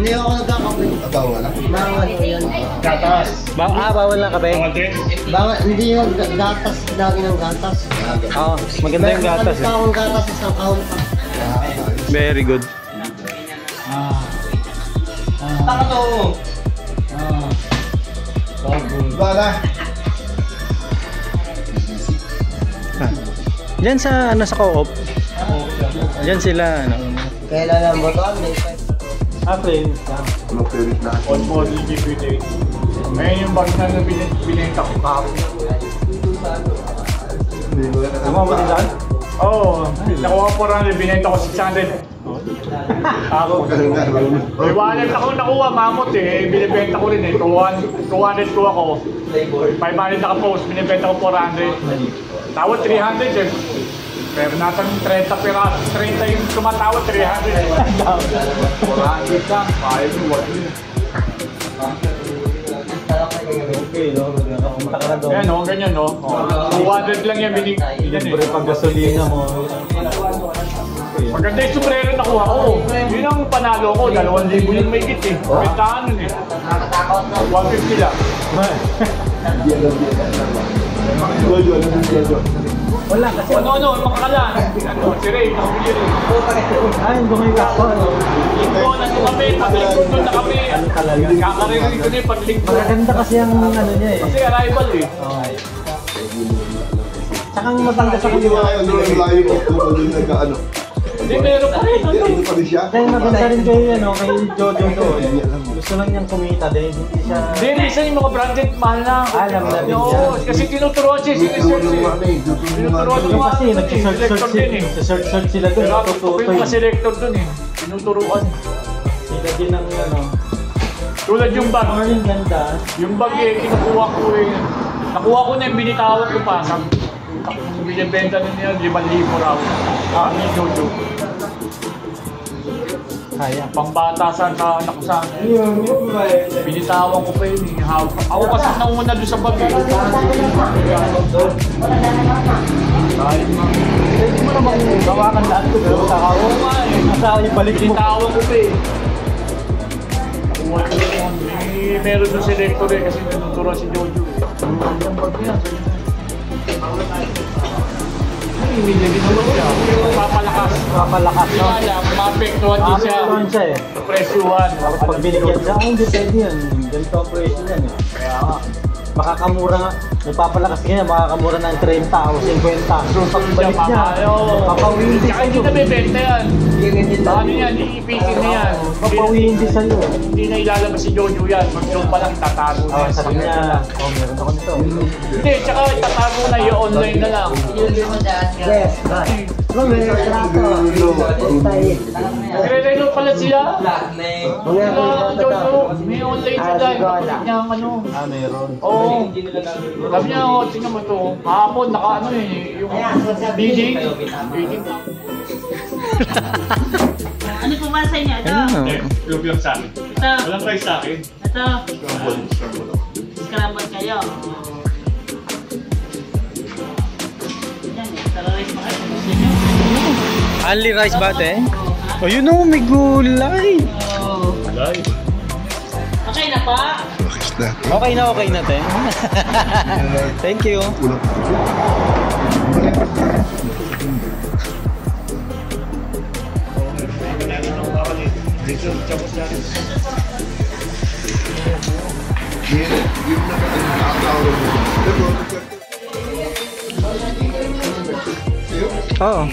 Hindi ako nagkakape. Bawal na. Bawal ko yan. Gatas. Bawal lang kape. Bawal din. Bawal, hindi yung gatas, lagi ng gatas. Oo, maganda yung gatas. Meron akong gatas, isang kahon pa. Very good. Taka to. Bala. Diyan sa ano sa co-op. Diyan sila ano. Kailan mo to? Friends. Mapirit na. On body DVD. Ngayon yung bag na binenta ko kahapon. Tama ba din? Oo. Nakuha ko rin, binenta ko 600. Ako. May wallet ako nakuha, mamot eh. Binibenta ko rin eh. 200 ko ako. 500 naka-post, binibenta ko 400. Tawad 300 eh. Pero nasa 30 piraso, 30 yung tumatawad, 300 eh. 400 lang, kaya mo, wala yun. Okay, no? Ayan o, ganyan no. 200 lang yan, Libre pag gasolina mo. Maganda yung sombrero nakuha ko. Yun ang panalo ko, 2,000 yung may git eh. Bentahan nun eh. 150 lang. Wala kasi. Ano, makakala. Si Ray, nakabili rin. Ay, bumay ka ako. Ito, nandun kami, pag-lingkod doon na kami. Kakarinig ko na yung pag-lingkod. Maganda kasi ang ano niya eh. Kasi arrival eh. Tsaka maganda sa Hindi kanya. ano yung layo ko. Doon nagka-ano. Hindi, meron pa rin. Ano pa rin siya? Kaya maganda rin kay Jojo doon. Gusto lang niyang kumita din. Hindi siya... Hindi, minsan yung mga branded, mahal na. Alam na din Oo, siya. kasi tinuturuan siya, sinesearch eh. Tinuturuan Yung kasi yung selector din eh. nagsisearch sila doon. Pero Natututo yung mga selector dun eh. Tinuturuan. Sila din ang ano. Tulad yung bag. Ang ganda. Yung bag eh, kinukuha ko eh. Nakuha ko na yung binitawan ko pa. Binibenta na niya, 5,000 raw. Ni Jojo. Kaya. Pangbata sa anak ko sa akin. Binitawan ko pa yun eh. Ako kasi nauna doon sa bag eh. Pwede mo namang gawakan lahat ito. Pero sa ako, nasa ibalik mo. Binitawan ko pa eh. Nakuha ko yun. Meron doon selector eh kasi tinuturuan si Jojo eh. Ang bag niya. Hindi naman siya. Papalakas. Papalakas, no? Kaya maapektuhan din siya. Maapektuhan siya eh. Presyuhan. Tapos pag binigyan siya, hindi pwede yan. Ganito ang presyo yan eh. Kaya nga. Makakamura nga. Nagpapalakas ganyan, makakamura ng 30 o 50. So pagbalik niya, papawin din Kaya hindi sa'yo. na bebenta yan. Ano yan, iipitin na yan. Papawin din sa'yo. Hindi na ilalabas si Jojo yan. Mag-show pa lang, tatago na yan. Sabi niya, meron ako nito. Hindi, tsaka tatago na yung online na lang. Yes, right. May trato. Nagre-relo pala sila. Jojo, may online sila. Kapatid niya ang ano. Meron. Oo. Sabi niya, tingnan mo ito. Kahapon, naka ano eh. Yung bidding. Bidding na. Ano po ba sa inyo? Ito. Yung lang sa akin. Ito. Walang price sa akin. Ito. Scramble kayo. Yan, tara-rice pa kayo. Gusto nyo? Only rice ba ate? Oh, yun o, may gulay. Oh. Okay na pa? Okay na te. Thank you. Oo.